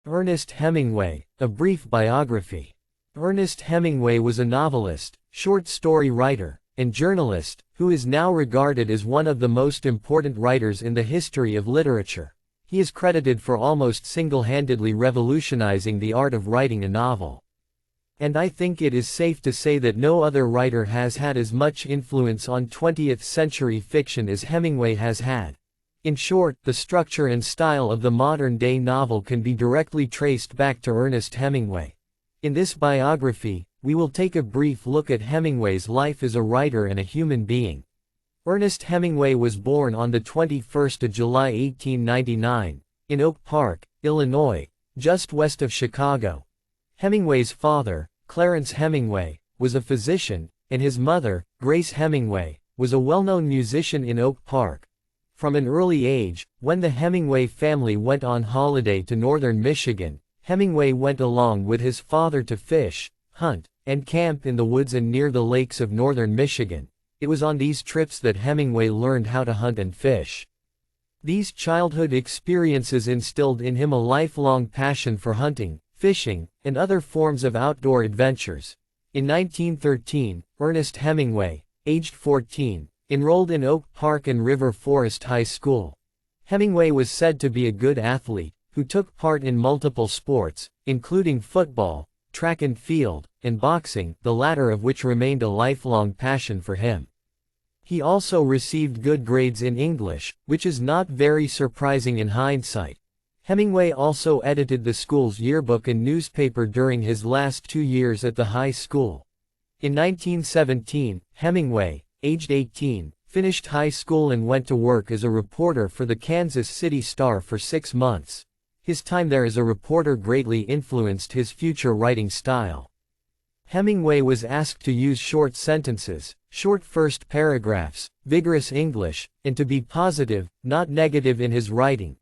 Ernest Hemingway, A Brief Biography. Ernest Hemingway was a novelist, short story writer, and journalist, who is now regarded as one of the most important writers in the history of literature. He is credited for almost single-handedly revolutionizing the art of writing a novel. And I think it is safe to say that no other writer has had as much influence on 20th-century fiction as Hemingway has had. In short, the structure and style of the modern-day novel can be directly traced back to Ernest Hemingway. In this biography, we will take a brief look at Hemingway's life as a writer and a human being. Ernest Hemingway was born on the 21st of July 1899, in Oak Park, Illinois, just west of Chicago. Hemingway's father, Clarence Hemingway, was a physician, and his mother, Grace Hemingway, was a well-known musician in Oak Park. From an early age, when the Hemingway family went on holiday to northern Michigan, Hemingway went along with his father to fish, hunt, and camp in the woods and near the lakes of northern Michigan. It was on these trips that Hemingway learned how to hunt and fish. These childhood experiences instilled in him a lifelong passion for hunting, fishing, and other forms of outdoor adventures. In 1913, Ernest Hemingway, aged 14, enrolled in Oak Park and River Forest High School. Hemingway was said to be a good athlete, who took part in multiple sports, including football, track and field, and boxing, the latter of which remained a lifelong passion for him. He also received good grades in English, which is not very surprising in hindsight. Hemingway also edited the school's yearbook and newspaper during his last 2 years at the high school. In 1917, Hemingway, aged 18, finished high school and went to work as a reporter for the Kansas City Star for 6 months. His time there as a reporter greatly influenced his future writing style. Hemingway was asked to use short sentences, short first paragraphs, vigorous English, and to be positive, not negative in his writing.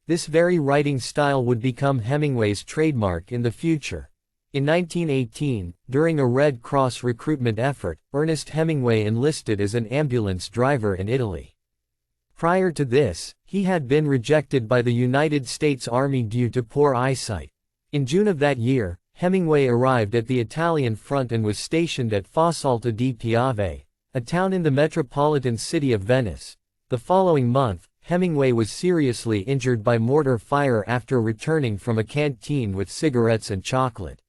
This very writing style would become Hemingway's trademark in the future. In 1918, during a Red Cross recruitment effort, Ernest Hemingway enlisted as an ambulance driver in Italy. Prior to this, he had been rejected by the United States Army due to poor eyesight. In June of that year, Hemingway arrived at the Italian front and was stationed at Fossalta di Piave, a town in the metropolitan city of Venice. The following month, Hemingway was seriously injured by mortar fire after returning from a canteen with cigarettes and chocolate.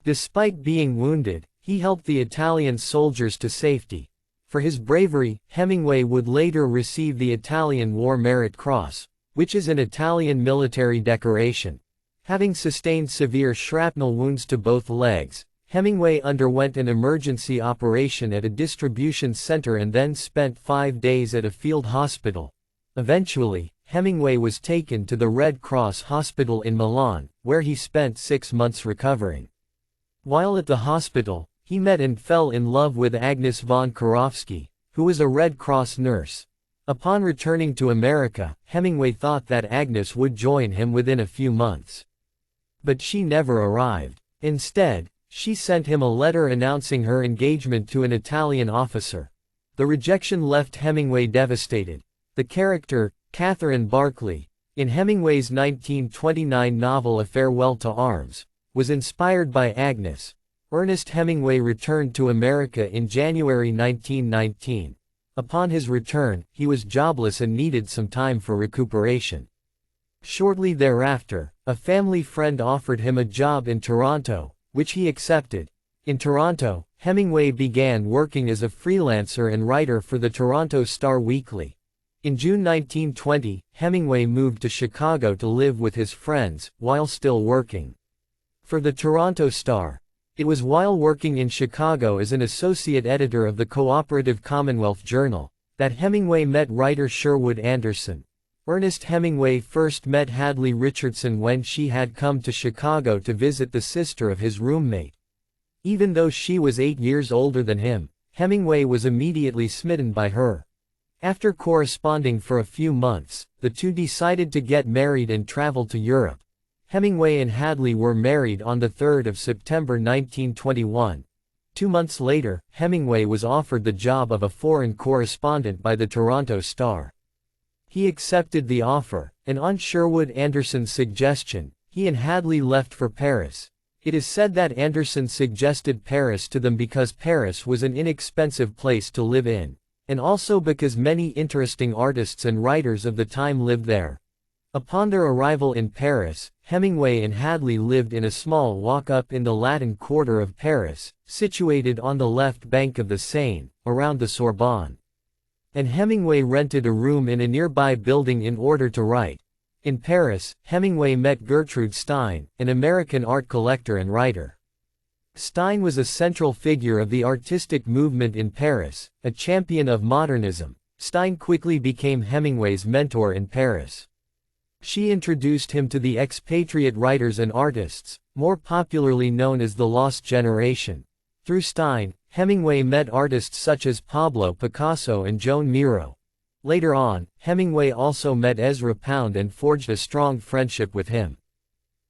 Despite being wounded, he helped the Italian soldiers to safety. For his bravery, Hemingway would later receive the Italian War Merit Cross, which is an Italian military decoration. Having sustained severe shrapnel wounds to both legs, Hemingway underwent an emergency operation at a distribution center and then spent 5 days at a field hospital. Eventually, Hemingway was taken to the Red Cross Hospital in Milan, where he spent 6 months recovering. While at the hospital, he met and fell in love with Agnes von Karofsky, who was a Red Cross nurse. Upon returning to America, Hemingway thought that Agnes would join him within a few months. But she never arrived. Instead, she sent him a letter announcing her engagement to an Italian officer. The rejection left Hemingway devastated. The character, Catherine Barclay, in Hemingway's 1929 novel A Farewell to Arms, was inspired by Agnes. Ernest Hemingway returned to America in January 1919. Upon his return, he was jobless and needed some time for recuperation. Shortly thereafter, a family friend offered him a job in Toronto, which he accepted. In Toronto, Hemingway began working as a freelancer and writer for the Toronto Star Weekly. In June 1920, Hemingway moved to Chicago to live with his friends, while still working for the Toronto Star. It was while working in Chicago as an associate editor of the Cooperative Commonwealth Journal that Hemingway met writer Sherwood Anderson. Ernest Hemingway first met Hadley Richardson when she had come to Chicago to visit the sister of his roommate. Even though she was 8 years older than him, Hemingway was immediately smitten by her. After corresponding for a few months, the two decided to get married and travel to Europe. Hemingway and Hadley were married on the 3rd of September 1921. 2 months later, Hemingway was offered the job of a foreign correspondent by the Toronto Star. He accepted the offer, and on Sherwood Anderson's suggestion, He and Hadley left for Paris. It is said that Anderson suggested Paris to them because Paris was an inexpensive place to live in, and also because many interesting artists and writers of the time lived there. Upon their arrival in Paris, Hemingway and Hadley lived in a small walk-up in the Latin Quarter of Paris, situated on the left bank of the Seine, around the Sorbonne. And Hemingway rented a room in a nearby building in order to write. In Paris, Hemingway met Gertrude Stein, an American art collector and writer. Stein was a central figure of the artistic movement in Paris, a champion of modernism. Stein quickly became Hemingway's mentor in Paris. She introduced him to the expatriate writers and artists, more popularly known as the Lost Generation. Through Stein, Hemingway met artists such as Pablo Picasso and Joan Miro. Later on, Hemingway also met Ezra Pound and forged a strong friendship with him.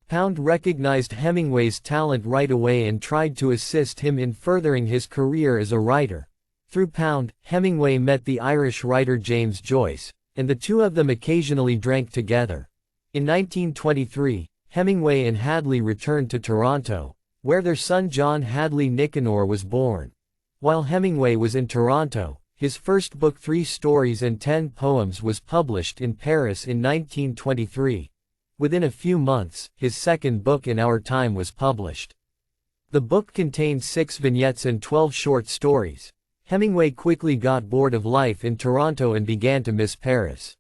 Pound recognized Hemingway's talent right away and tried to assist him in furthering his career as a writer. Through Pound, Hemingway met the Irish writer James Joyce, and the two of them occasionally drank together. In 1923, Hemingway and Hadley returned to Toronto, where their son John Hadley Nicanor was born. While Hemingway was in Toronto, his first book 3 Stories and 10 Poems was published in Paris in 1923. Within a few months, his second book In Our Time was published. The book contained 6 vignettes and 12 short stories. Hemingway quickly got bored of life in Toronto and began to miss Paris.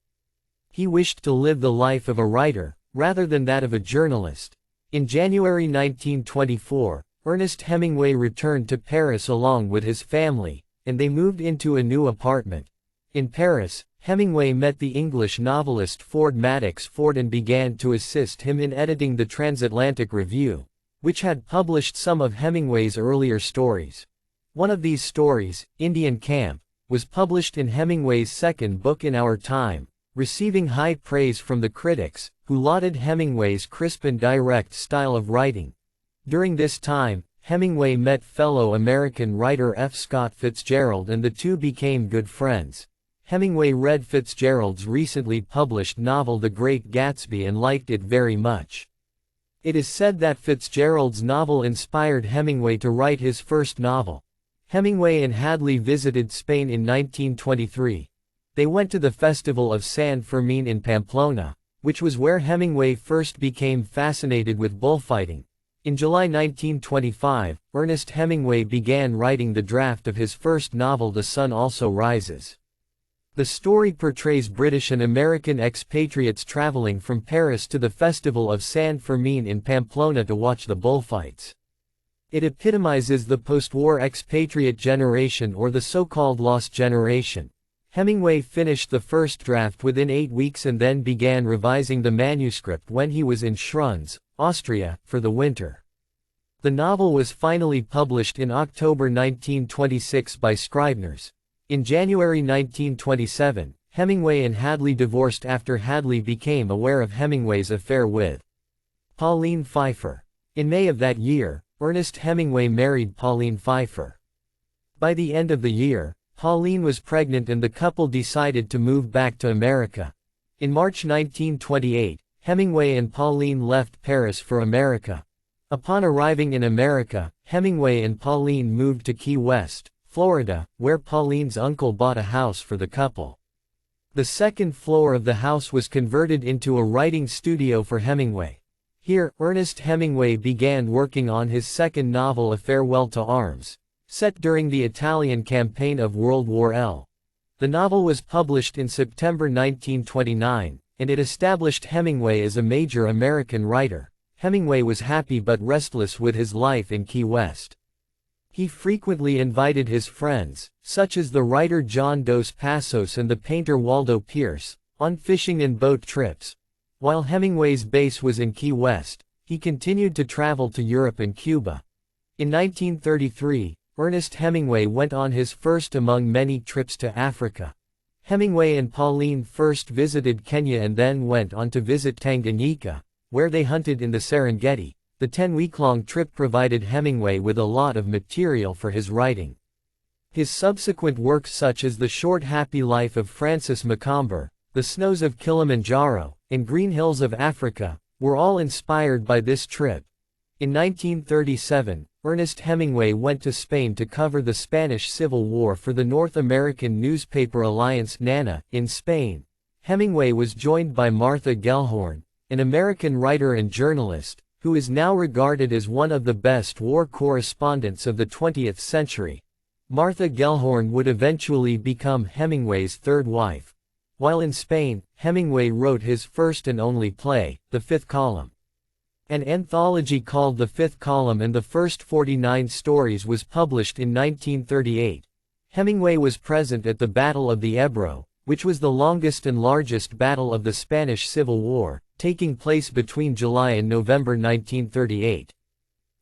He wished to live the life of a writer, rather than that of a journalist. In January 1924, Ernest Hemingway returned to Paris along with his family, and they moved into a new apartment. In Paris, Hemingway met the English novelist Ford Madox Ford and began to assist him in editing the Transatlantic Review, which had published some of Hemingway's earlier stories. One of these stories, Indian Camp, was published in Hemingway's second book In Our Time, receiving high praise from the critics, who lauded Hemingway's crisp and direct style of writing. During this time, Hemingway met fellow American writer F. Scott Fitzgerald and the two became good friends. Hemingway read Fitzgerald's recently published novel The Great Gatsby and liked it very much. It is said that Fitzgerald's novel inspired Hemingway to write his first novel. Hemingway and Hadley visited Spain in 1923. They went to the Festival of San Fermin in Pamplona, which was where Hemingway first became fascinated with bullfighting. In July 1925, Ernest Hemingway began writing the draft of his first novel The Sun Also Rises. The story portrays British and American expatriates traveling from Paris to the Festival of San Fermin in Pamplona to watch the bullfights. It epitomizes the post-war expatriate generation or the so-called Lost Generation. Hemingway finished the first draft within 8 weeks and then began revising the manuscript when he was in Schruns, Austria, for the winter. The novel was finally published in October 1926 by Scribners. In January 1927, Hemingway and Hadley divorced after Hadley became aware of Hemingway's affair with Pauline Pfeiffer. In May of that year, Ernest Hemingway married Pauline Pfeiffer. By the end of the year, Pauline was pregnant and the couple decided to move back to America. In March 1928, Hemingway and Pauline left Paris for America. Upon arriving in America, Hemingway and Pauline moved to Key West, Florida, where Pauline's uncle bought a house for the couple. The second floor of the house was converted into a writing studio for Hemingway. Here, Ernest Hemingway began working on his second novel A Farewell to Arms, set during the Italian campaign of World War I. The novel was published in September 1929, and it established Hemingway as a major American writer. Hemingway was happy but restless with his life in Key West. He frequently invited his friends, such as the writer John Dos Passos and the painter Waldo Pierce, on fishing and boat trips. While Hemingway's base was in Key West, he continued to travel to Europe and Cuba. In 1933, Ernest Hemingway went on his first among many trips to Africa. Hemingway and Pauline first visited Kenya and then went on to visit Tanganyika, where they hunted in the Serengeti. The 10-week-long trip provided Hemingway with a lot of material for his writing. His subsequent works such as The Short Happy Life of Francis Macomber, The Snows of Kilimanjaro, and Green Hills of Africa, were all inspired by this trip. In 1937, Ernest Hemingway went to Spain to cover the Spanish Civil War for the North American newspaper Alliance Nana. In Spain, Hemingway was joined by Martha Gellhorn, an American writer and journalist, who is now regarded as one of the best war correspondents of the 20th century. Martha Gellhorn would eventually become Hemingway's third wife. While in Spain, Hemingway wrote his first and only play, The Fifth Column. An anthology called The Fifth Column and the first 49 stories was published in 1938. Hemingway was present at the Battle of the Ebro, which was the longest and largest battle of the Spanish Civil War, taking place between July and November 1938.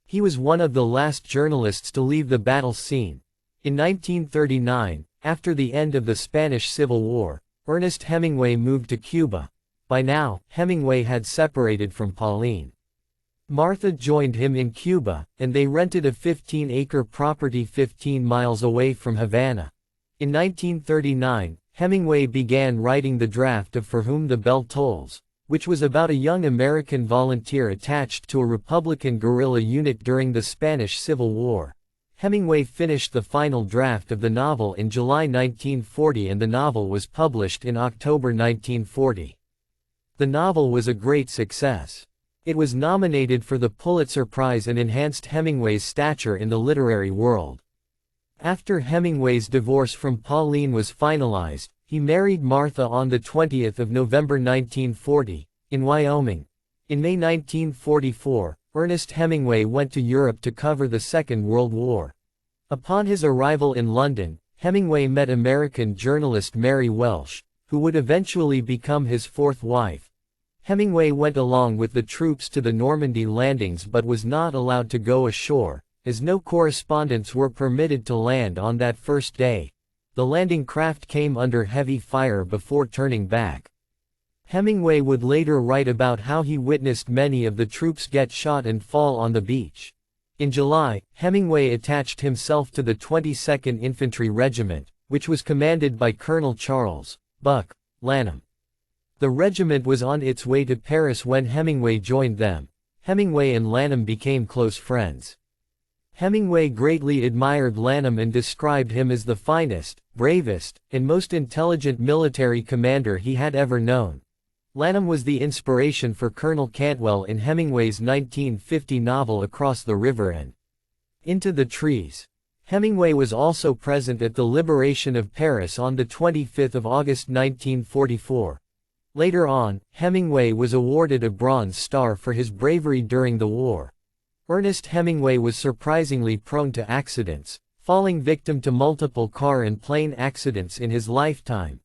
He was one of the last journalists to leave the battle scene. In 1939, after the end of the Spanish Civil War, Ernest Hemingway moved to Cuba. By now, Hemingway had separated from Pauline. Martha joined him in Cuba, and they rented a 15-acre property 15 miles away from Havana. In 1939, Hemingway began writing the draft of For Whom the Bell Tolls, which was about a young American volunteer attached to a Republican guerrilla unit during the Spanish Civil War. Hemingway finished the final draft of the novel in July 1940 and the novel was published in October 1940. The novel was a great success. It was nominated for the Pulitzer Prize and enhanced Hemingway's stature in the literary world. After Hemingway's divorce from Pauline was finalized, he married Martha on the 20th of November 1940, in Wyoming. In May 1944, Ernest Hemingway went to Europe to cover the Second World War. Upon his arrival in London, Hemingway met American journalist Mary Welsh, who would eventually become his fourth wife. Hemingway went along with the troops to the Normandy landings but was not allowed to go ashore, as no correspondents were permitted to land on that first day. The landing craft came under heavy fire before turning back. Hemingway would later write about how he witnessed many of the troops get shot and fall on the beach. In July, Hemingway attached himself to the 22nd Infantry Regiment, which was commanded by Colonel Charles Buck Lanham. The regiment was on its way to Paris when Hemingway joined them. Hemingway and Lanham became close friends. Hemingway greatly admired Lanham and described him as the finest, bravest, and most intelligent military commander he had ever known. Lanham was the inspiration for Colonel Cantwell in Hemingway's 1950 novel Across the River and Into the Trees. Hemingway was also present at the liberation of Paris on the 25th of August 1944. Later on, Hemingway was awarded a Bronze Star for his bravery during the war. Ernest Hemingway was surprisingly prone to accidents, falling victim to multiple car and plane accidents in his lifetime.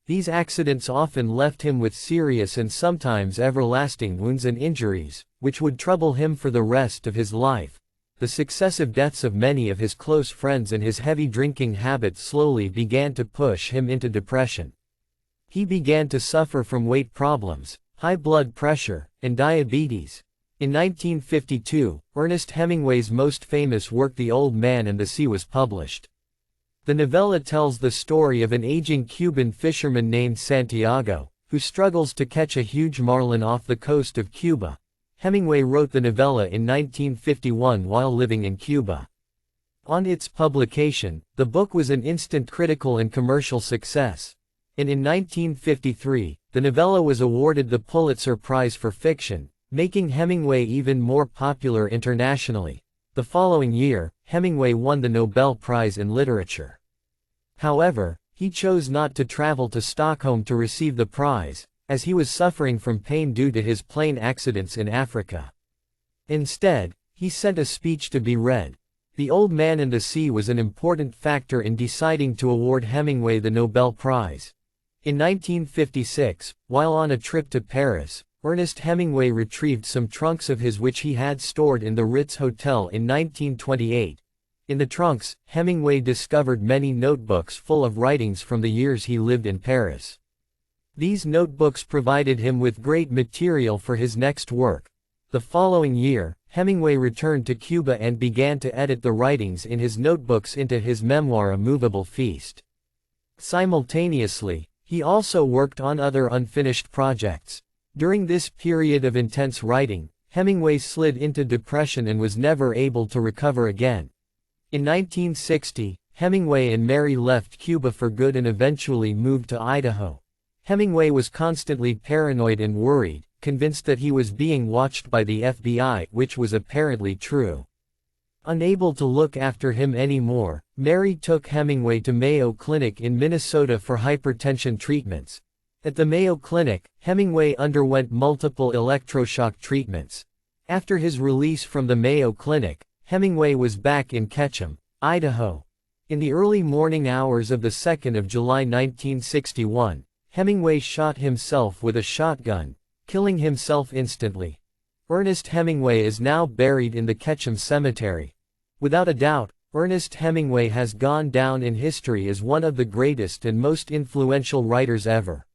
These accidents often left him with serious and sometimes everlasting wounds and injuries, which would trouble him for the rest of his life. The successive deaths of many of his close friends and his heavy drinking habits slowly began to push him into depression. He began to suffer from weight problems, high blood pressure, and diabetes. In 1952, Ernest Hemingway's most famous work The Old Man and the Sea was published. The novella tells the story of an aging Cuban fisherman named Santiago, who struggles to catch a huge marlin off the coast of Cuba. Hemingway wrote the novella in 1951 while living in Cuba. On its publication, the book was an instant critical and commercial success. And in 1953, the novella was awarded the Pulitzer Prize for Fiction, making Hemingway even more popular internationally. The following year, Hemingway won the Nobel Prize in Literature. However, he chose not to travel to Stockholm to receive the prize, as he was suffering from pain due to his plane accidents in Africa. Instead, he sent a speech to be read. The Old Man and the Sea was an important factor in deciding to award Hemingway the Nobel Prize. In 1956, while on a trip to Paris, Ernest Hemingway retrieved some trunks of his which he had stored in the Ritz Hotel in 1928. In the trunks, Hemingway discovered many notebooks full of writings from the years he lived in Paris. These notebooks provided him with great material for his next work. The following year, Hemingway returned to Cuba and began to edit the writings in his notebooks into his memoir A Movable Feast. Simultaneously, he also worked on other unfinished projects. During this period of intense writing, Hemingway slid into depression and was never able to recover again. In 1960, Hemingway and Mary left Cuba for good and eventually moved to Idaho. Hemingway was constantly paranoid and worried, convinced that he was being watched by the FBI, which was apparently true. Unable to look after him anymore, Mary took Hemingway to Mayo Clinic in Minnesota for hypertension treatments. At the Mayo Clinic, Hemingway underwent multiple electroshock treatments. After his release from the Mayo Clinic, Hemingway was back in Ketchum, Idaho. In the early morning hours of the 2nd of July 1961, Hemingway shot himself with a shotgun, killing himself instantly. Ernest Hemingway is now buried in the Ketchum Cemetery. Without a doubt, Ernest Hemingway has gone down in history as one of the greatest and most influential writers ever.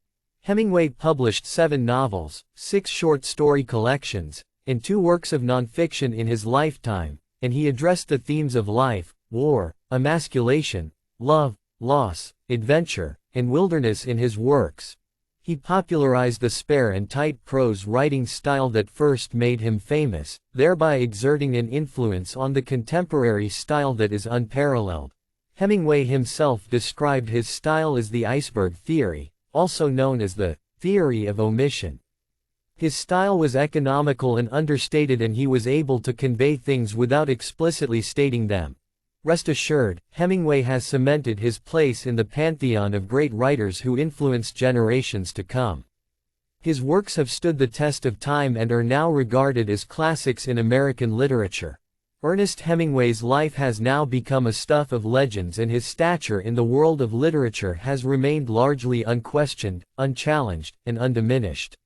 Hemingway published 7 novels, 6 short story collections, and 2 works of nonfiction in his lifetime, and he addressed the themes of life, war, emasculation, love, loss, adventure, and wilderness in his works. He popularized the spare and tight prose writing style that first made him famous, thereby exerting an influence on the contemporary style that is unparalleled. Hemingway himself described his style as the iceberg theory, also known as the theory of omission. His style was economical and understated, and he was able to convey things without explicitly stating them. Rest assured, Hemingway has cemented his place in the pantheon of great writers who influenced generations to come. His works have stood the test of time and are now regarded as classics in American literature. Ernest Hemingway's life has now become a stuff of legends, and his stature in the world of literature has remained largely unquestioned, unchallenged, and undiminished.